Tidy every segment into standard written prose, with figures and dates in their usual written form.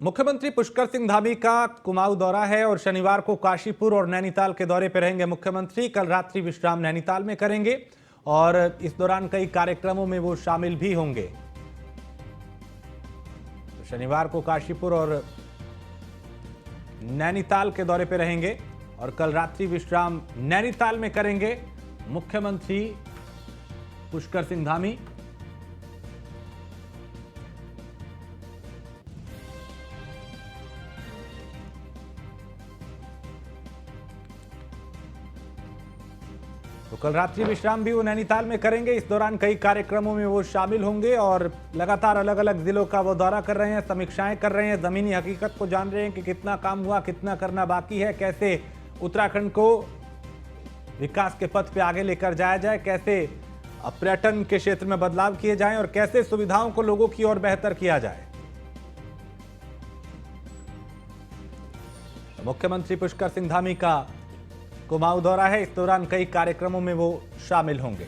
मुख्यमंत्री पुष्कर सिंह धामी का कुमाऊं दौरा है और शनिवार को काशीपुर और नैनीताल के दौरे पर रहेंगे मुख्यमंत्री। कल रात्रि विश्राम नैनीताल में करेंगे और इस दौरान कई कार्यक्रमों में वो शामिल भी होंगे। तो शनिवार को काशीपुर और नैनीताल के दौरे पर रहेंगे और कल रात्रि विश्राम नैनीताल में करेंगे मुख्यमंत्री पुष्कर सिंह धामी। तो कल रात्रि विश्राम भी वो नैनीताल में करेंगे। इस दौरान कई कार्यक्रमों में वो शामिल होंगे और लगातार अलग अलग जिलों का वो दौरा कर रहे हैं, समीक्षाएं कर रहे हैं, जमीनी हकीकत को जान रहे हैं कि कितना काम हुआ, कितना करना बाकी है, कैसे उत्तराखंड को विकास के पथ पे आगे लेकर जाया जाए, कैसे पर्यटन के क्षेत्र में बदलाव किए जाएं और कैसे सुविधाओं को लोगों की ओर बेहतर किया जाए। मुख्यमंत्री पुष्कर सिंह धामी का कुमाऊं दौरा है। इस दौरान कई कार्यक्रमों में वो शामिल होंगे।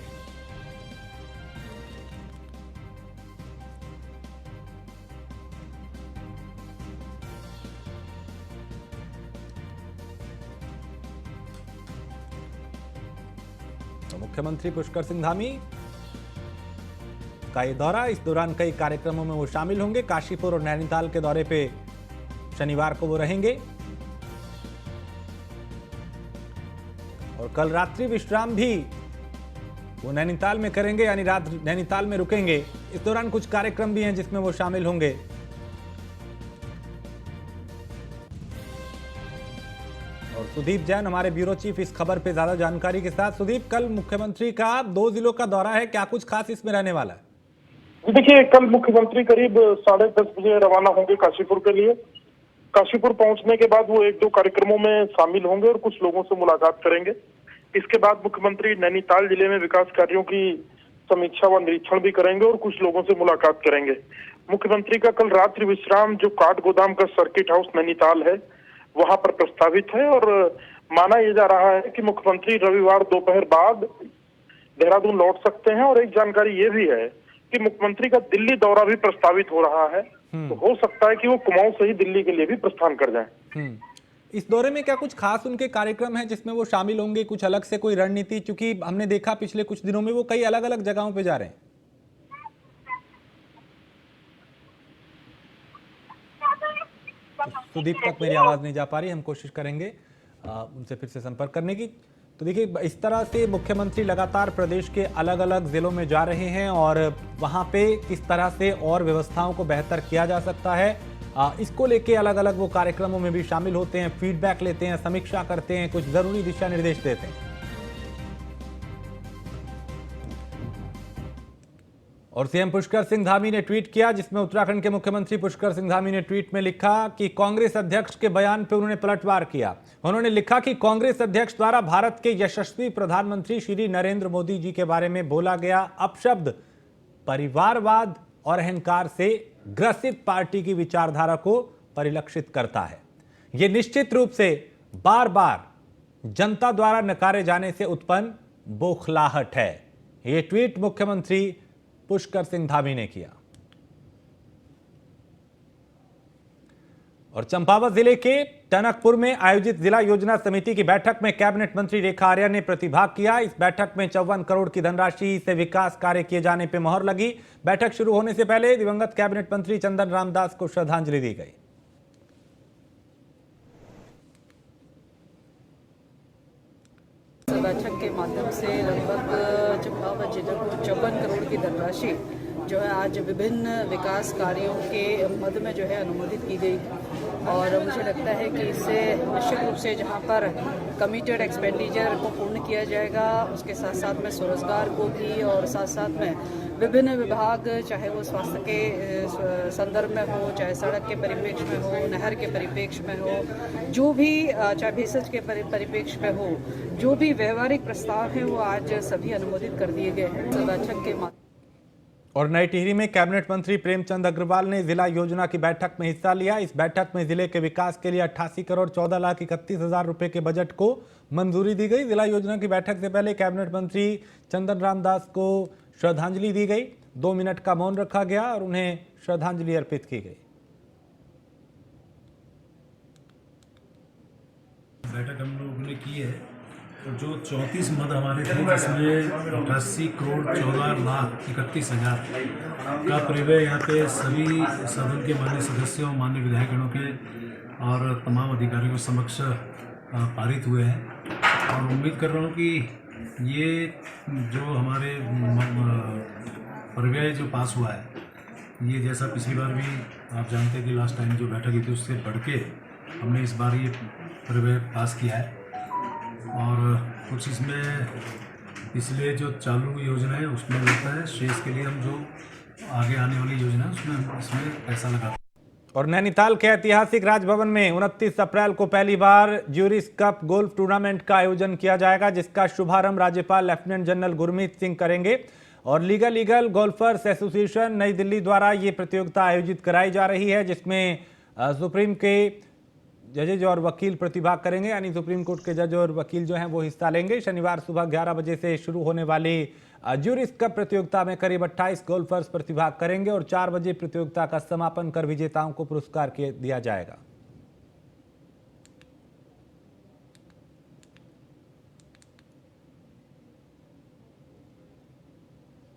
तो मुख्यमंत्री पुष्कर सिंह धामी का ये दौरा, इस दौरान कई कार्यक्रमों में वो शामिल होंगे। काशीपुर और नैनीताल के दौरे पे शनिवार को वो रहेंगे और कल रात्रि विश्राम भी वो नैनीताल में करेंगे, यानी रात नैनीताल में रुकेंगे। इस दौरान कुछ कार्यक्रम भी हैं जिसमें वो शामिल होंगे। और सुदीप जैन हमारे ब्यूरो चीफ इस खबर पे ज्यादा जानकारी के साथ। सुदीप, कल मुख्यमंत्री का 2 जिलों का दौरा है, क्या कुछ खास इसमें रहने वाला है? देखिए, कल मुख्यमंत्री करीब 10:30 बजे रवाना होंगे काशीपुर के लिए। काशीपुर पहुंचने के बाद वो 1-2 कार्यक्रमों में शामिल होंगे और कुछ लोगों से मुलाकात करेंगे। इसके बाद मुख्यमंत्री नैनीताल जिले में विकास कार्यों की समीक्षा व निरीक्षण भी करेंगे और कुछ लोगों से मुलाकात करेंगे। मुख्यमंत्री का कल रात्रि विश्राम जो काठ गोदाम का सर्किट हाउस नैनीताल है वहां पर प्रस्तावित है और माना यह जा रहा है कि मुख्यमंत्री रविवार दोपहर बाद देहरादून लौट सकते हैं। और एक जानकारी ये भी है कि मुख्यमंत्री का दिल्ली दौरा भी प्रस्तावित हो रहा है, तो हो सकता है कि वो कुमाऊं से ही दिल्ली के लिए भी प्रस्थान कर जाएं। इस दौरे में क्या कुछ खास उनके कार्यक्रम हैं जिसमें वो शामिल होंगे? कुछ अलग से कोई रणनीति, क्योंकि हमने देखा पिछले कुछ दिनों में वो कई अलग अलग जगहों पे जा रहे हैं। तो सुदीप तक मेरी आवाज नहीं जा पा रही, हम कोशिश करेंगे उनसे फिर से संपर्क करने की। तो देखिए, इस तरह से मुख्यमंत्री लगातार प्रदेश के अलग अलग जिलों में जा रहे हैं और वहां पे किस तरह से और व्यवस्थाओं को बेहतर किया जा सकता है, इसको लेके अलग अलग वो कार्यक्रमों में भी शामिल होते हैं, फीडबैक लेते हैं, समीक्षा करते हैं, कुछ जरूरी दिशा निर्देश देते हैं। और सीएम पुष्कर सिंह धामी ने ट्वीट किया, जिसमें उत्तराखंड के मुख्यमंत्री पुष्कर सिंह धामी ने ट्वीट में लिखा कि कांग्रेस अध्यक्ष के बयान पर उन्होंने पलटवार किया। उन्होंने लिखा कि कांग्रेस अध्यक्ष द्वारा भारत के यशस्वी प्रधानमंत्री श्री नरेंद्र मोदी जी के बारे में बोला गया अपशब्द परिवारवाद और अहंकार से ग्रसित पार्टी की विचारधारा को परिलक्षित करता है। यह निश्चित रूप से बार बार जनता द्वारा नकारे जाने से उत्पन्न बौखलाहट है। यह ट्वीट मुख्यमंत्री पुष्कर सिंह धामी ने किया। और चंपावत जिले के टनकपुर में आयोजित जिला योजना समिति की बैठक में कैबिनेट मंत्री रेखा आर्या ने प्रतिभाग किया। इस बैठक में 54 करोड़ की धनराशि से विकास कार्य किए जाने पर मोहर लगी। बैठक शुरू होने से पहले दिवंगत कैबिनेट मंत्री चंदन रामदास को श्रद्धांजलि दी गई। बैठक के माध्यम से लगभग चंपावत जिले को 54 करोड़ की धनराशि जो है आज विभिन्न विकास कार्यों के मद में जो है अनुमोदित की गई। और मुझे लगता है कि इससे निश्चित रूप से जहां पर कमिटेड एक्सपेंडिचर को पूर्ण किया जाएगा, उसके साथ साथ में स्वरोजगार को भी और साथ साथ में विभिन्न विभाग, चाहे वो स्वास्थ्य के संदर्भ में हो, चाहे सड़क के परिप्रेक्ष्य में हो, नहर के परिप्रेक्ष्य में हो, जो भी चाहे भेषज के परिप्रेक्ष्य में हो, जो भी व्यवहारिक प्रस्ताव है वो आज सभी अनुमोदित कर दिए गए हैं बैठक के माध्यम। और नई टिहरी में कैबिनेट मंत्री प्रेमचंद अग्रवाल ने जिला योजना की बैठक में हिस्सा लिया। इस बैठक में जिले के विकास के लिए 88 करोड़ 14 लाख 31 हजार रुपए के बजट को मंजूरी दी गई। जिला योजना की बैठक से पहले कैबिनेट मंत्री चंदन रामदास को श्रद्धांजलि दी गई। 2 मिनट का मौन रखा गया और उन्हें श्रद्धांजलि अर्पित की गई। बैठक हम लोगों ने की है, तो जो 34 मद हमारे थे जिसमें 88 करोड़ 14 लाख 31 हज़ार का परिव्यय यहाँ पे सभी सदन के माननीय सदस्यों, माननीय विधायकगणों के और तमाम अधिकारियों के समक्ष पारित हुए हैं। और उम्मीद कर रहा हूँ कि ये जो हमारे परिव्यय जो पास हुआ है, ये जैसा पिछली बार भी आप जानते थे लास्ट टाइम जो बैठक हुई थी उससे बढ़ के हमने इस बार ये परिव्यय पास किया है। और कुछ इसमें पिछले जो चालू योजना है उसमें लगता है, शेष के लिए हम जो आगे आने वाली योजना है उसमें हम इसमें पैसा लगाते हैं। और नैनीताल के ऐतिहासिक राजभवन में 29 अप्रैल को पहली बार ज्यूरिस कप गोल्फ टूर्नामेंट का आयोजन किया जाएगा, जिसका शुभारंभ राज्यपाल लेफ्टिनेंट जनरल गुरमीत सिंह करेंगे। और लीगल गोल्फर्स एसोसिएशन नई दिल्ली द्वारा ये प्रतियोगिता आयोजित कराई जा रही है, जिसमें सुप्रीम के जजेज और वकील प्रतिभाग करेंगे, यानी सुप्रीम कोर्ट के जज और वकील जो हैं वो हिस्सा लेंगे। शनिवार सुबह 11 बजे से शुरू होने वाली ज्यूरिस कप प्रतियोगिता में करीब 28 गोल्फर्स प्रतिभाग करेंगे और 4 बजे प्रतियोगिता का समापन कर विजेताओं को पुरस्कार दिया जाएगा।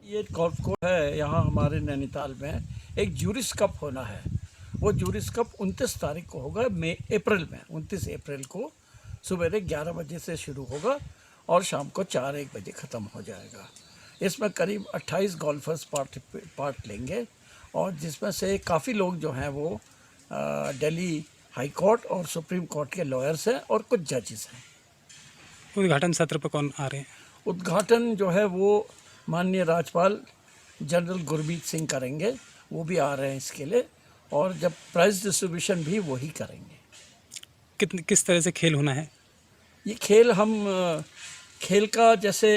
ये गोल्फ कोर्स है यहाँ हमारे नैनीताल में, एक ज्यूरिस कप होना है। वो ज्यूरिस कप 29 तारीख को होगा, अप्रैल में 29 अप्रैल को सुबह 11 बजे से शुरू होगा और शाम को 4-1 बजे ख़त्म हो जाएगा। इसमें करीब 28 गोल्फर्स पार्ट लेंगे और जिसमें से काफ़ी लोग जो हैं वो दिल्ली हाई कोर्ट और सुप्रीम कोर्ट के लॉयर्स हैं और कुछ जजेस हैं। उद्घाटन सत्र पर कौन आ रहे हैं? उद्घाटन जो है वो माननीय राज्यपाल जनरल गुरमीत सिंह करेंगे, वो भी आ रहे हैं इसके लिए। और जब प्राइज डिस्ट्रीब्यूशन भी वही करेंगे। किस तरह से खेल होना है? ये खेल खेल का जैसे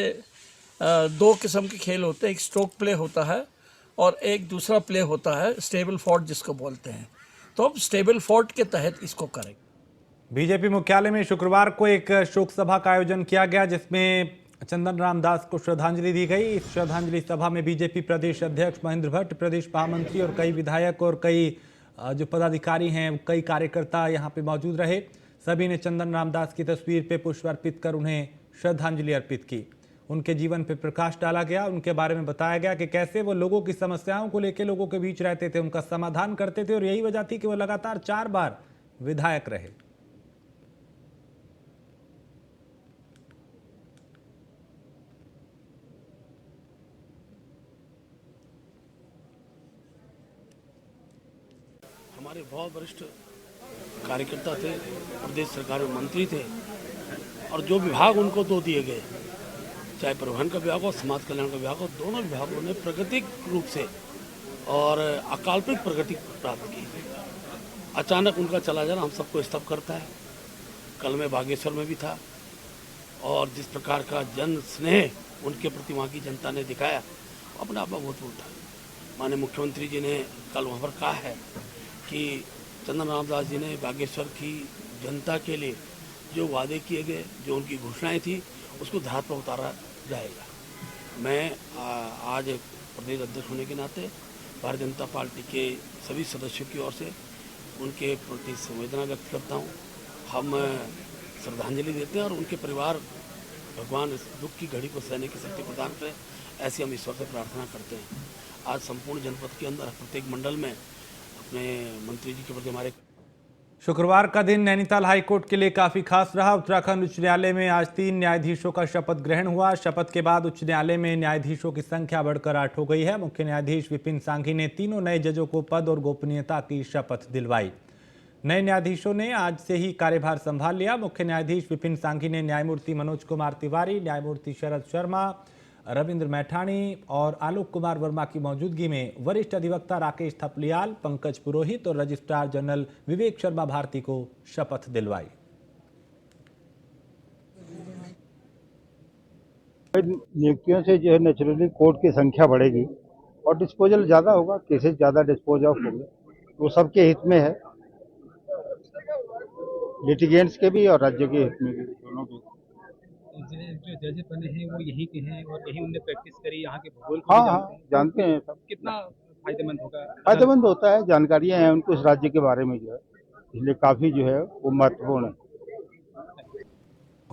2 किस्म के खेल होते हैं, एक स्ट्रोक प्ले होता है और एक दूसरा प्ले होता है स्टेबल फोर्ट जिसको बोलते हैं। तो अब स्टेबल फोर्ट के तहत इसको करेंगे। बीजेपी मुख्यालय में शुक्रवार को एक शोक सभा का आयोजन किया गया, जिसमें चंदन राम दास को श्रद्धांजलि दी गई। इस श्रद्धांजलि सभा में बीजेपी प्रदेश अध्यक्ष महेंद्र भट्ट, प्रदेश महामंत्री और कई विधायक और कई जो पदाधिकारी हैं, कई कार्यकर्ता यहां पे मौजूद रहे। सभी ने चंदन राम दास की तस्वीर पे पुष्प अर्पित कर उन्हें श्रद्धांजलि अर्पित की। उनके जीवन पे प्रकाश डाला गया, उनके बारे में बताया गया कि कैसे वो लोगों की समस्याओं को लेकर लोगों के बीच रहते थे, उनका समाधान करते थे और यही वजह थी कि वो लगातार 4 बार विधायक रहे। हमारे बहुत वरिष्ठ कार्यकर्ता थे, प्रदेश सरकार में मंत्री थे और जो विभाग उनको 2 दिए गए, चाहे परिवहन का विभाग हो, समाज कल्याण का विभाग हो, दोनों विभागों ने प्राकृतिक रूप से और अकाल्पनिक प्रगति प्राप्त की। अचानक उनका चला जाना हम सबको स्तब्ध करता है। कल मैं बागेश्वर में भी था और जिस प्रकार का जन स्नेह उनके प्रति वहाँ की जनता ने दिखाया, अपने आप में अभूतपूर्व था। माननीय मुख्यमंत्री जी ने कल वहाँ पर कहा है कि चंदन राम दास जी ने बागेश्वर की जनता के लिए जो वादे किए गए, जो उनकी घोषणाएं थी, उसको धरातल पर उतारा जाएगा। मैं आज प्रदेश अध्यक्ष होने के नाते भारतीय जनता पार्टी के सभी सदस्यों की ओर से उनके प्रति संवेदना व्यक्त करता हूँ। हम श्रद्धांजलि देते हैं और उनके परिवार भगवान इस दुख की घड़ी को सहने की शक्ति प्रदान करें, ऐसी हम ईश्वर से प्रार्थना करते हैं। आज संपूर्ण जनपद के अंदर प्रत्येक मंडल में अपने मंत्री जी के प्रति हमारे शुक्रवार का दिन नैनीताल हाईकोर्ट के लिए काफी खास रहा। उत्तराखंड उच्च न्यायालय में आज 3 न्यायाधीशों का शपथ ग्रहण हुआ। शपथ के बाद उच्च न्यायालय में न्यायाधीशों की संख्या बढ़कर 8 हो गई है। मुख्य न्यायाधीश विपिन सांघी ने तीनों नए जजों को पद और गोपनीयता की शपथ दिलवाई। नए न्यायाधीशों ने आज से ही कार्यभार संभाल लिया। मुख्य न्यायाधीश विपिन सांघी ने न्यायमूर्ति मनोज कुमार तिवारी, न्यायमूर्ति शरद शर्मा, रविंद्र मैठाणी और आलोक कुमार वर्मा की मौजूदगी में वरिष्ठ अधिवक्ता राकेश थपलियाल, पंकज पुरोहित और रजिस्ट्रार जनरल विवेक शर्मा भारती को शपथ दिलवाई। नियुक्तियों से जो है नेचुरली कोर्ट की संख्या बढ़ेगी और डिस्पोजल ज़्यादा होगा, केसेस ज़्यादा डिस्पोज ऑफ होंगे, वो सबके हित में है, लिटिगेंट्स के भी और राज्य के हित में भी, दोनों के। जो जज बने हैं वो यही के हैं और यही उनने प्रैक्टिस करी, यहाँ के भूगोल को हाँ जानते हैं सब। कितना फायदेमंद होगा? फायदेमंद होता है, जानकारियाँ हैं उनको इस राज्य के बारे में जो है, इसलिए काफ़ी जो है वो महत्वपूर्ण है।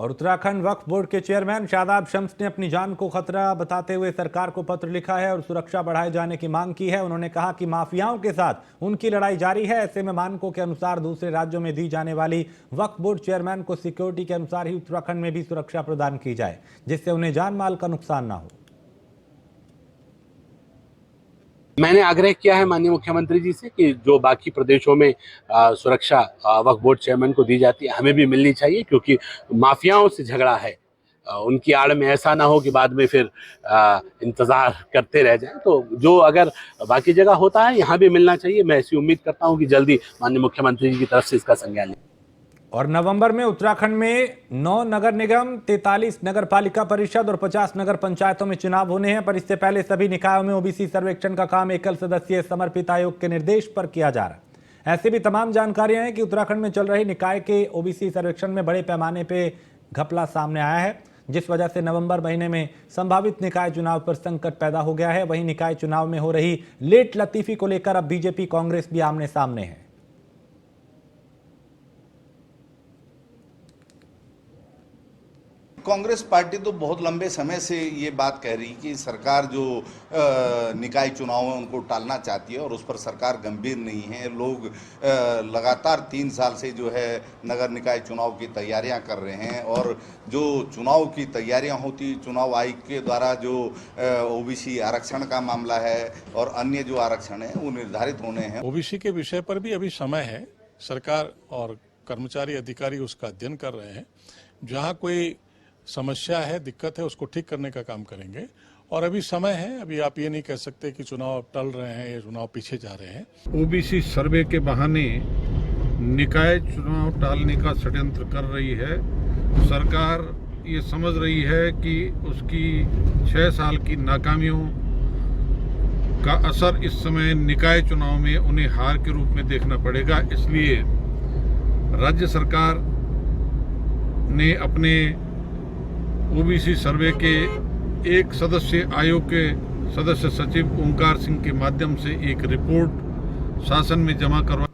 और उत्तराखंड वक्फ बोर्ड के चेयरमैन शादाब शम्स ने अपनी जान को खतरा बताते हुए सरकार को पत्र लिखा है और सुरक्षा बढ़ाए जाने की मांग की है। उन्होंने कहा कि माफियाओं के साथ उनकी लड़ाई जारी है। ऐसे में मानकों के अनुसार दूसरे राज्यों में दी जाने वाली वक्फ बोर्ड चेयरमैन को सिक्योरिटी के अनुसार ही उत्तराखंड में भी सुरक्षा प्रदान की जाए, जिससे उन्हें जान माल का नुकसान ना हो। मैंने आग्रह किया है माननीय मुख्यमंत्री जी से कि जो बाकी प्रदेशों में सुरक्षा वक्फ बोर्ड चेयरमैन को दी जाती है, हमें भी मिलनी चाहिए, क्योंकि माफियाओं से झगड़ा है। उनकी आड़ में ऐसा ना हो कि बाद में फिर इंतजार करते रह जाएं। तो जो अगर बाकी जगह होता है, यहाँ भी मिलना चाहिए। मैं ऐसी उम्मीद करता हूँ कि जल्दी माननीय मुख्यमंत्री जी की तरफ से इसका संज्ञान लें। और नवंबर में उत्तराखंड में 9 नगर निगम, 43 नगर पालिका परिषद और 50 नगर पंचायतों में चुनाव होने हैं। पर इससे पहले सभी निकायों में ओबीसी सर्वेक्षण का काम एकल सदस्यीय समर्पित आयोग के निर्देश पर किया जा रहा है। ऐसी भी तमाम जानकारियां हैं कि उत्तराखंड में चल रही निकाय के ओबीसी सर्वेक्षण में बड़े पैमाने पर घपला सामने आया है, जिस वजह से नवंबर महीने में संभावित निकाय चुनाव पर संकट पैदा हो गया है। वहीं निकाय चुनाव में हो रही लेट लतीफी को लेकर अब बीजेपी कांग्रेस भी आमने सामने है। कांग्रेस पार्टी तो बहुत लंबे समय से ये बात कह रही कि सरकार जो निकाय चुनाव है उनको टालना चाहती है और उस पर सरकार गंभीर नहीं है। लोग लगातार 3 साल से जो है नगर निकाय चुनाव की तैयारियां कर रहे हैं और जो चुनाव की तैयारियां होती, चुनाव आयोग के द्वारा जो ओबीसी आरक्षण का मामला है और अन्य जो आरक्षण है वो निर्धारित होने हैं। ओबीसी के विषय पर भी अभी समय है। सरकार और कर्मचारी अधिकारी उसका अध्ययन कर रहे हैं। जहाँ कोई समस्या है, दिक्कत है, उसको ठीक करने का काम करेंगे और अभी समय है। अभी आप ये नहीं कह सकते कि चुनाव टल रहे हैं या चुनाव पीछे जा रहे हैं। ओबीसी सर्वे के बहाने निकाय चुनाव टालने का षड्यंत्र कर रही है। सरकार ये समझ रही है कि उसकी 6 साल की नाकामियों का असर इस समय निकाय चुनाव में उन्हें हार के रूप में देखना पड़ेगा। इसलिए राज्य सरकार ने अपने ओबीसी सर्वे के एक सदस्य आयोग के सदस्य सचिव ओंकार सिंह के माध्यम से एक रिपोर्ट शासन में जमा करवा।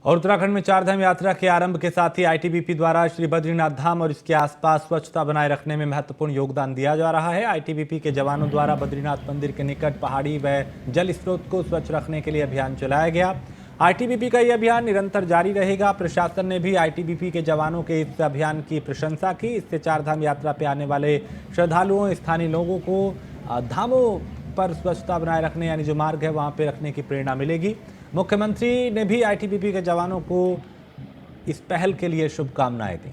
और उत्तराखंड में चारधाम यात्रा के आरंभ के साथ ही आईटीबीपी द्वारा श्री बद्रीनाथ धाम और इसके आसपास स्वच्छता बनाए रखने में महत्वपूर्ण योगदान दिया जा रहा है। आईटीबीपी के जवानों द्वारा बद्रीनाथ मंदिर के निकट पहाड़ी व जल स्रोत को स्वच्छ रखने के लिए अभियान चलाया गया। आईटीबीपी का यह अभियान निरंतर जारी रहेगा। प्रशासन ने भी आईटीबीपी के जवानों के इस अभियान की प्रशंसा की। इससे चारधाम यात्रा पे आने वाले श्रद्धालुओं, स्थानीय लोगों को धामों पर स्वच्छता बनाए रखने, यानी जो मार्ग है वहां पे रखने की प्रेरणा मिलेगी। मुख्यमंत्री ने भी आईटीबीपी के जवानों को इस पहल के लिए शुभकामनाएं दी।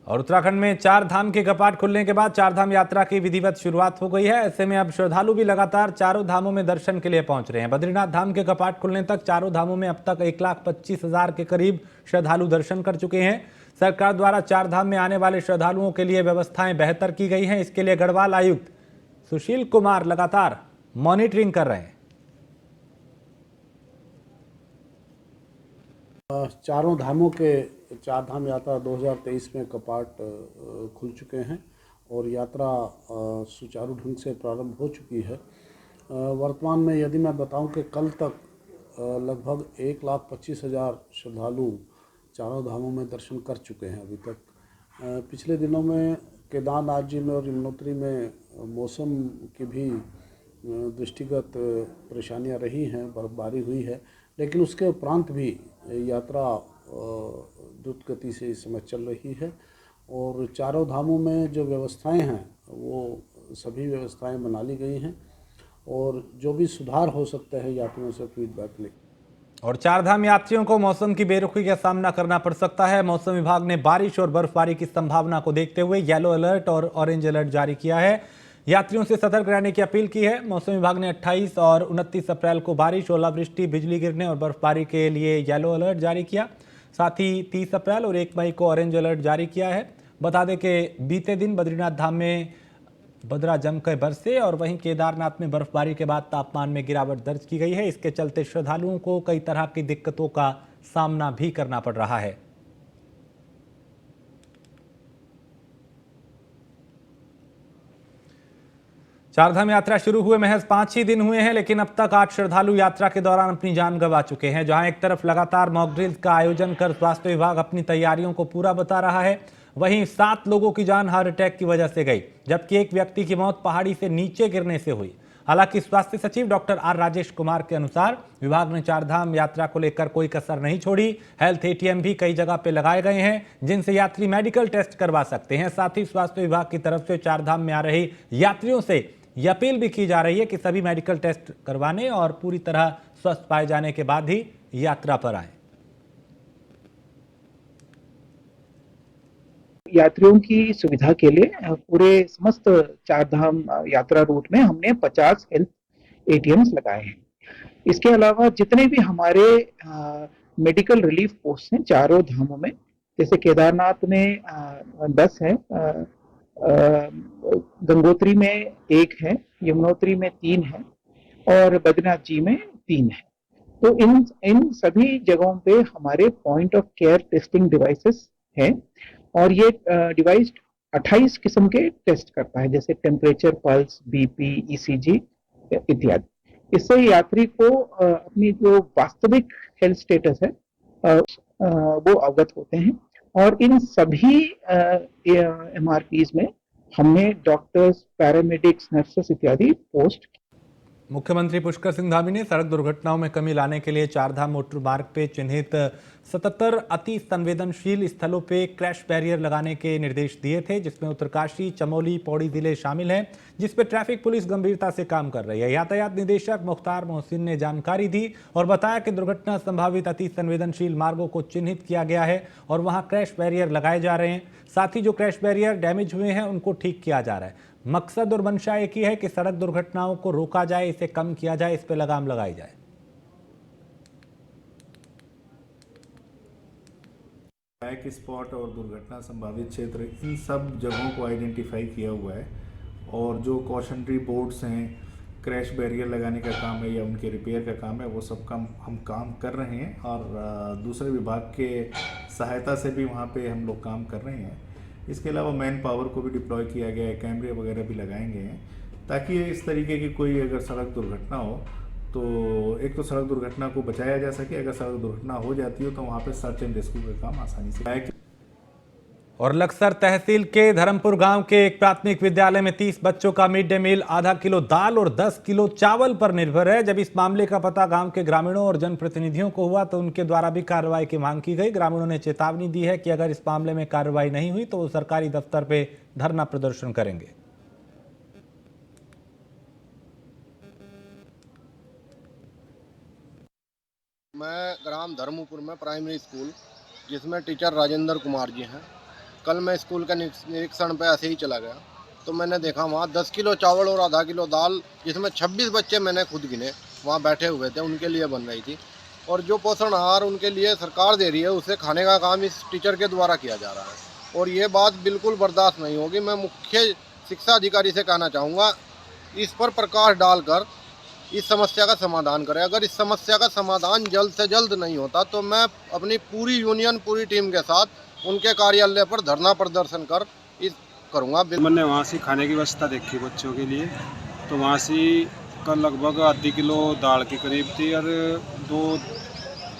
और उत्तराखंड में 4 धाम के कपाट खुलने के बाद 4 धाम यात्रा की विधिवत शुरुआत हो गई है। ऐसे में अब श्रद्धालु भी लगातार चारों धामों में दर्शन के लिए पहुंच रहे हैं। बद्रीनाथ धाम के कपाट खुलने तक चारों धामों में अब तक 1,25,000 के करीब श्रद्धालु दर्शन कर चुके हैं। सरकार द्वारा 4 धाम में आने वाले श्रद्धालुओं के लिए व्यवस्थाएं बेहतर की गई हैं। इसके लिए गढ़वाल आयुक्त सुशील कुमार लगातार मॉनिटरिंग कर रहे हैं। चारों धामों के 4 धाम यात्रा 2023 में कपाट खुल चुके हैं और यात्रा सुचारू ढंग से प्रारंभ हो चुकी है। वर्तमान में यदि मैं बताऊं कि कल तक लगभग 1,25,000 श्रद्धालु चारों धामों में दर्शन कर चुके हैं अभी तक। पिछले दिनों में केदारनाथ जी में और यमुनोत्री में मौसम की भी दृष्टिगत परेशानियां रही हैं, बर्फबारी हुई है, लेकिन उसके उपरांत भी यात्रा द्रुत गति से इस समय चल रही है और चारों धामों में जो व्यवस्थाएं हैं वो सभी व्यवस्थाएं बना ली गई हैं और जो भी सुधार हो सकता है यात्रियों से फीडबैक ले। और 4 धाम यात्रियों को मौसम की बेरुखी का सामना करना पड़ सकता है। मौसम विभाग ने बारिश और बर्फबारी की संभावना को देखते हुए येलो अलर्ट और ऑरेंज अलर्ट जारी किया है। यात्रियों से सतर्क रहने की अपील की है। मौसम विभाग ने 28 और 29 अप्रैल को बारिश, ओलावृष्टि, बिजली गिरने और बर्फबारी के लिए येलो अलर्ट जारी किया। साथ ही 30 अप्रैल और 1 मई को ऑरेंज अलर्ट जारी किया है। बता दें कि बीते दिन बद्रीनाथ धाम में बदरा जमकर बरसे और वहीं केदारनाथ में बर्फबारी के बाद तापमान में गिरावट दर्ज की गई है। इसके चलते श्रद्धालुओं को कई तरह की दिक्कतों का सामना भी करना पड़ रहा है। चारधाम यात्रा शुरू हुए महज 5 ही दिन हुए हैं, लेकिन अब तक 8 श्रद्धालु यात्रा के दौरान अपनी जान गंवा चुके हैं। जहां एक तरफ लगातार मॉक ड्रिल्स का आयोजन कर स्वास्थ्य विभाग अपनी तैयारियों को पूरा बता रहा है, वहीं 7 लोगों की जान हार्ट अटैक की वजह से गई, जबकि एक व्यक्ति की मौत पहाड़ी से नीचे गिरने से हुई। हालांकि स्वास्थ्य सचिव डॉक्टर आर राजेश कुमार के अनुसार विभाग ने चारधाम यात्रा को लेकर कोई कसर नहीं छोड़ी। हेल्थ एटीएम भी कई जगह पे लगाए गए हैं, जिनसे यात्री मेडिकल टेस्ट करवा सकते हैं। साथ ही स्वास्थ्य विभाग की तरफ से चारधाम में आ रहे यात्रियों से यह अपील भी की जा रही है कि सभी मेडिकल टेस्ट करवाने और पूरी तरह स्वस्थ पाए जाने के बाद ही यात्रा पर आए। यात्रियों की सुविधा के लिए पूरे समस्त चारधाम यात्रा रूट में हमने 50 हेल्थ एटीएम्स लगाए हैं। इसके अलावा जितने भी हमारे मेडिकल रिलीफ पोस्ट हैं चारों धामों में, जैसे केदारनाथ में 10 है, गंगोत्री में 1 है, यमुनोत्री में 3 है और बद्रीनाथ जी में 3 है। तो इन सभी जगहों पे हमारे point of care testing devices हैं और ये डिवाइस 28 किस्म के टेस्ट करता है, जैसे टेम्परेचर, पल्स, बीपी, ईसीजी इत्यादि। इससे यात्री को अपनी जो वास्तविक हेल्थ स्टेटस है वो अवगत होते हैं। और इन सभी एमआरपीज में हमने डॉक्टर्स, पैरामेडिक्स, नर्सेस इत्यादि पोस्ट। मुख्यमंत्री पुष्कर सिंह धामी ने सड़क दुर्घटनाओं में कमी लाने के लिए चारधाम मोटर मार्ग पे चिन्हित 77 अति संवेदनशील स्थलों पे क्रैश बैरियर लगाने के निर्देश दिए थे, जिसमें उत्तरकाशी, चमोली, पौड़ी जिले शामिल हैं, जिस पे ट्रैफिक पुलिस गंभीरता से काम कर रही है। यातायात निदेशक मुख्तार मोहसिन ने जानकारी दी और बताया कि दुर्घटना संभावित अति संवेदनशील मार्गों को चिन्हित किया गया है और वहां क्रैश बैरियर लगाए जा रहे हैं। साथ ही जो क्रैश बैरियर डैमेज हुए हैं उनको ठीक किया जा रहा है। मकसद और मंशा एक ही है कि सड़क दुर्घटनाओं को रोका जाए, इसे कम किया जाए, इस पे लगाम लगाई जाए। ब्लैक स्पॉट और दुर्घटना संभावित क्षेत्र, इन सब जगहों को आइडेंटिफाई किया हुआ है और जो कॉशनरी बोर्ड्स हैं, क्रैश बैरियर लगाने का काम है या उनके रिपेयर का काम है, वो सब काम हम कर रहे हैं और दूसरे विभाग के सहायता से भी वहाँ पे हम लोग काम कर रहे हैं। इसके अलावा मैन पावर को भी डिप्लॉय किया गया है, कैमरे वगैरह भी लगाएंगे हैं, ताकि इस तरीके की कोई अगर सड़क दुर्घटना हो तो एक तो सड़क दुर्घटना को बचाया जा सके, अगर सड़क दुर्घटना हो जाती हो तो वहाँ पे सर्च एंड रेस्क्यू का काम आसानी से है। और लक्सर तहसील के धर्मपुर गांव के एक प्राथमिक विद्यालय में 30 बच्चों का मिड डे मील आधा किलो दाल और 10 किलो चावल पर निर्भर है। जब इस मामले का पता गांव के ग्रामीणों और जनप्रतिनिधियों को हुआ तो उनके द्वारा भी कार्रवाई की मांग की गई। ग्रामीणों ने चेतावनी दी है कि अगर इस मामले में कार्रवाई नहीं हुई तो वो सरकारी दफ्तर पे धरना प्रदर्शन करेंगे। मैं ग्राम धर्मपुर में प्राइमरी स्कूल, जिसमें टीचर राजेंद्र कुमार जी हैं, कल मैं स्कूल का निरीक्षण पे ऐसे ही चला गया तो मैंने देखा वहाँ 10 किलो चावल और आधा किलो दाल, जिसमें 26 बच्चे मैंने खुद गिने वहाँ बैठे हुए थे, उनके लिए बन रही थी। और जो पोषण आहार उनके लिए सरकार दे रही है, उसे खाने का काम इस टीचर के द्वारा किया जा रहा है और ये बात बिल्कुल बर्दाश्त नहीं होगी। मैं मुख्य शिक्षा अधिकारी से कहना चाहूँगा, इस पर प्रकाश डालकर इस समस्या का समाधान करें। अगर इस समस्या का समाधान जल्द से जल्द नहीं होता तो मैं अपनी पूरी यूनियन, पूरी टीम के साथ उनके कार्यालय पर धरना प्रदर्शन करूँगा। मैंने वहाँ से खाने की व्यवस्था देखी बच्चों के लिए, तो वहाँ से कल लगभग आधी किलो दाल के करीब थी और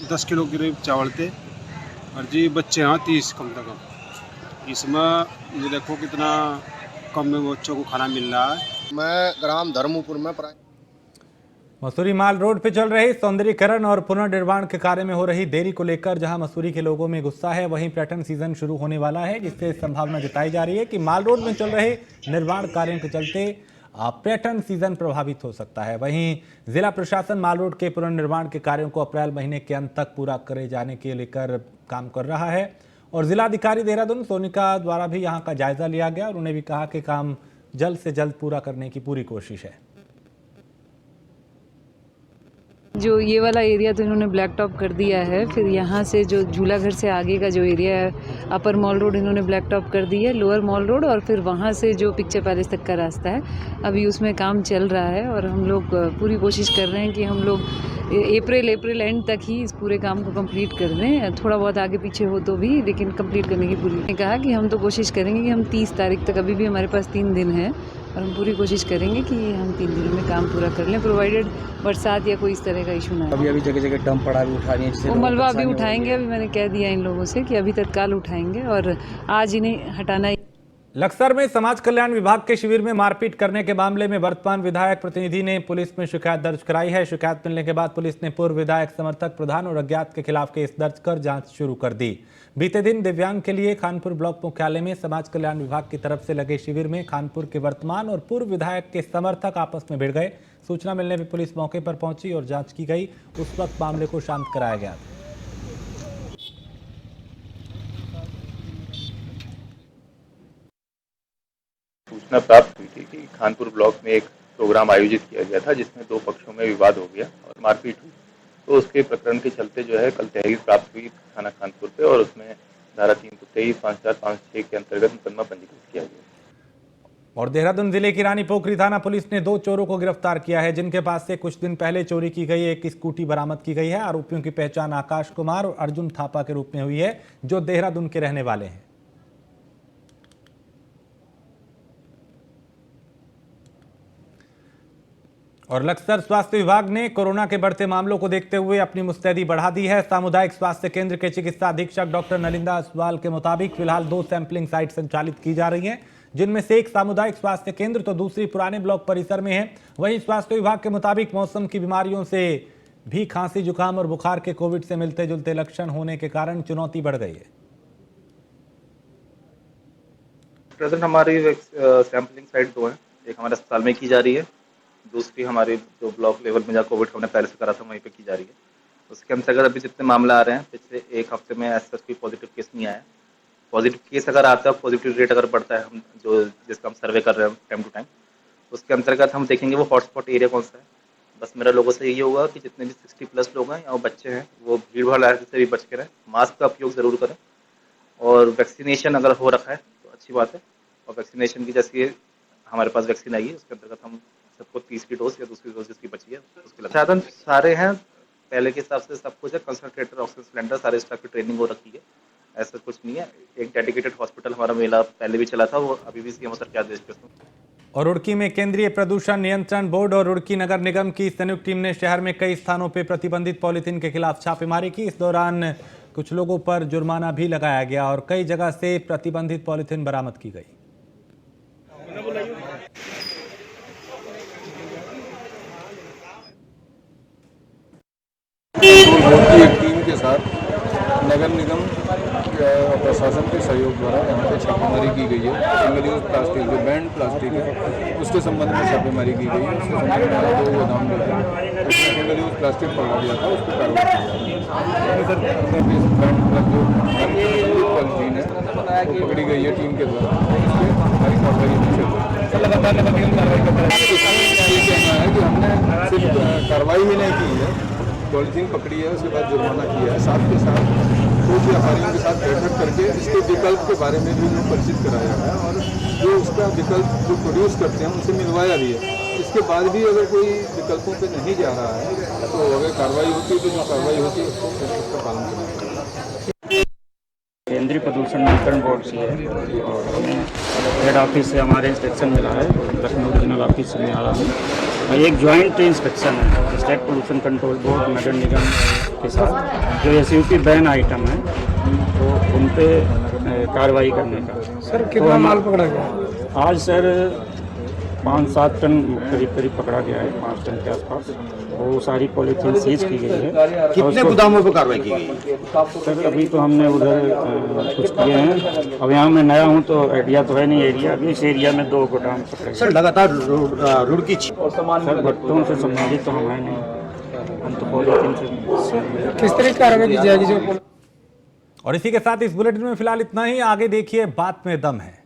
10 किलो करीब चावल थे और जी बच्चे यहाँ 30 कम से कम। इसमें ये देखो कितना कम में बच्चों को खाना मिल रहा है। मैं ग्राम धर्मपुर में मसूरी माल रोड पे चल रहे सौंदर्यीकरण और पुनर्निर्माण के कार्य में हो रही देरी को लेकर जहां मसूरी के लोगों में गुस्सा है, वहीं पर्यटन सीजन शुरू होने वाला है, जिससे संभावना जताई जा रही है कि माल रोड में चल रहे निर्माण कार्यों के चलते पर्यटन सीजन प्रभावित हो सकता है। वहीं जिला प्रशासन माल रोड के पुनर्निर्माण के कार्यों को अप्रैल महीने के अंत तक पूरा करे जाने के लेकर काम कर रहा है और जिलाधिकारी देहरादून सोनिका द्वारा भी यहाँ का जायजा लिया गया और उन्हें भी कहा कि काम जल्द से जल्द पूरा करने की पूरी कोशिश है। जो ये वाला एरिया तो इन्होंने ब्लैक टॉप कर दिया है, फिर यहाँ से जो झूला घर से आगे का जो एरिया है अपर मॉल रोड इन्होंने ब्लैक टॉप कर दी है, लोअर मॉल रोड, और फिर वहाँ से जो पिक्चर पैलेस तक का रास्ता है अभी उसमें काम चल रहा है और हम लोग पूरी कोशिश कर रहे हैं कि हम लोग अप्रैल एंड तक ही इस पूरे काम को कंप्लीट कर दें। थोड़ा बहुत आगे पीछे हो तो भी, लेकिन कंप्लीट करने की पूरी कहा कि हम तो कोशिश करेंगे कि हम 30 तारीख तक, अभी भी हमारे पास 3 दिन है, और हम पूरी कोशिश करेंगे कि हम 3 दिनों में काम पूरा कर लें, प्रोवाइडेड बरसात या कोई इस तरह का इशू ना है। अभी जगह जगह डंप पड़ा भी उठा रही है, वो मलबा अभी उठाएंगे, अभी मैंने कह दिया इन लोगों से कि अभी तत्काल उठाएंगे और आज इन्हें हटाना। लक्सर में समाज कल्याण विभाग के शिविर में मारपीट करने के मामले में वर्तमान विधायक प्रतिनिधि ने पुलिस में शिकायत दर्ज कराई है। शिकायत मिलने के बाद पुलिस ने पूर्व विधायक समर्थक प्रधान और अज्ञात के खिलाफ केस दर्ज कर जांच शुरू कर दी। बीते दिन दिव्यांग के लिए खानपुर ब्लॉक मुख्यालय में समाज कल्याण विभाग की तरफ से लगे शिविर में खानपुर के वर्तमान और पूर्व विधायक के समर्थक आपस में भिड़ गए। सूचना मिलने पर पुलिस मौके पर पहुंची और जांच की गई। उस वक्त मामले को शांत कराया गया। सूचना प्राप्त हुई थी कि खानपुर ब्लॉक में एक प्रोग्राम आयोजित किया गया था जिसमें 2 पक्षों में विवाद हो गया और मारपीट हुई। तो उसके प्रकरण के चलते जो है कल तहरीर प्राप्त हुई थाना खानपुर पे और उसमें धारा 323, 54, 56 के अंतर्गत मुकदमा पंजीकृत किया गया। और देहरादून जिले की रानी पोखरी थाना पुलिस ने 2 चोरों को गिरफ्तार किया है जिनके पास से कुछ दिन पहले चोरी की गई एक स्कूटी बरामद की गई है। आरोपियों की पहचान आकाश कुमार और अर्जुन थापा के रूप में हुई है जो देहरादून के रहने वाले हैं। और लक्सर स्वास्थ्य विभाग ने कोरोना के बढ़ते मामलों को देखते हुए अपनी मुस्तैदी बढ़ा दी है। सामुदायिक स्वास्थ्य केंद्र के चिकित्सा अधीक्षक डॉक्टर नलिंदा असवाल के मुताबिक फिलहाल 2 सैंपलिंग साइट संचालित की जा रही हैं जिनमें से एक सामुदायिक स्वास्थ्य केंद्र तो दूसरी पुराने ब्लॉक परिसर में है। वहीं स्वास्थ्य विभाग के मुताबिक मौसम की बीमारियों से भी खांसी, जुकाम और बुखार के कोविड से मिलते जुलते लक्षण होने के कारण चुनौती बढ़ गई है। प्रेजेंट हमारी सैंपलिंग साइट 2 है, एक हमारे अस्पताल में की जा रही है, दूसरी हमारी जो ब्लॉक लेवल में जहाँ कोविड हमने पहले से करा था वहीं पे की जा रही है। उसके अंतर्गत अभी जितने मामले आ रहे हैं पिछले 1 हफ्ते में ऐसा कोई पॉजिटिव केस नहीं आया। पॉजिटिव केस अगर आता है, पॉजिटिव रेट अगर बढ़ता है, हम जिसका हम सर्वे कर रहे हैं टाइम टू टाइम, उसके अंतर्गत हम देखेंगे वो हॉटस्पॉट एरिया कौन सा है। बस मेरा लोगों से यही होगा कि जितने भी 60+ लोग हैं या वो बच्चे हैं वो भीड़ भाड़ से भी बच के रहें, मास्क का उपयोग ज़रूर करें और वैक्सीनेशन अगर हो रखा है तो अच्छी बात है। और वैक्सीनेशन की जैसे हमारे पास वैक्सीन आई है उसके अंतर्गत हम सबको 30 डोज या दूसरी डोज जिसकी बची है उसके लिए साधन सारे हैं, पहले के हिसाब से सब कुछ है। कंसंट्रेटर, ऑक्सीजन सिलेंडर, सारे स्टाफ की ट्रेनिंग हो रखी है, ऐसा कुछ नहीं है। एक डेडिकेटेड हॉस्पिटल हमारा मेला पहले भी चला था, वो अभी भी सीएम सर के आदेश पे। और रुड़की में केंद्रीय प्रदूषण नियंत्रण बोर्ड और रुड़की नगर निगम की संयुक्त टीम ने शहर में कई स्थानों पर प्रतिबंधित पॉलीथीन के खिलाफ छापेमारी की। इस दौरान कुछ लोगों पर जुर्माना भी लगाया गया और कई जगह से प्रतिबंधित पॉलीथीन बरामद की गई। एक टीम के साथ नगर निगम प्रशासन के सहयोग द्वारा यहाँ पे छापेमारी की गई है। सिंगल यूज प्लास्टिक जो बैंड प्लास्टिक है उसके संबंध में छापेमारी की गई है। उसके संबंध में 2 गोदाम में उसमें सिंगल यूज प्लास्टिक पकड़ा गया था, उसको कार्रवाई की गई। सर जो पॉलीथीन है वो पकड़ी गई है टीम के द्वारा, उसमें हमारी कार्रवाई ये कहना है कि हमने सिर्फ कार्रवाई ही नहीं की है, पॉलीथीन पकड़ी है उसके बाद जुर्माना किया है, साथ के साथ कुछ व्यापारियों के साथ बैठक करके इसके विकल्प के बारे में भी उन्हें परिचित कराया है और जो उसका विकल्प जो प्रोड्यूस करते हैं उनसे मिलवाया भी है। इसके बाद भी अगर कोई विकल्पों पे नहीं जा रहा है तो अगर कार्रवाई होती है तो जो कार्रवाई होती है उसका पालन करना। केंद्रीय प्रदूषण नियंत्रण बोर्ड से है और हमें हेड ऑफिस से हमारे इंस्पेक्शन मिला है, लखनऊ रीजनल ऑफिस से मिला है। एक ज्वाइंट इंस्पेक्शन है स्टेट पोल्यूशन कंट्रोल बोर्ड नगर निगम के साथ, जो SUP बैन आइटम है तो उन पे कार्रवाई करने का। सर कितना माल पकड़ा गया आज? सर 5-7 टन करीब पकड़ा गया है, 5 टन के आसपास। वो सारी पॉलीथीन सीज की गई है। कितने गोदामों पर कार्रवाई की गई? सर अभी तो हमने उधर कुछ किए हैं, अब यहाँ मैं नया हूँ तो आइडिया तो है नहीं एरिया, अभी इस एरिया में 2 गोदाम पकड़े। सर लगातार रुड़की सर भट्टों से संबंधित तो हम है नहीं, हम तो पॉलीथीन से। किस तरह की कार्रवाई की जाएगी? और इसी के साथ इस बुलेटिन में फिलहाल इतना ही। आगे देखिए बात में दम है।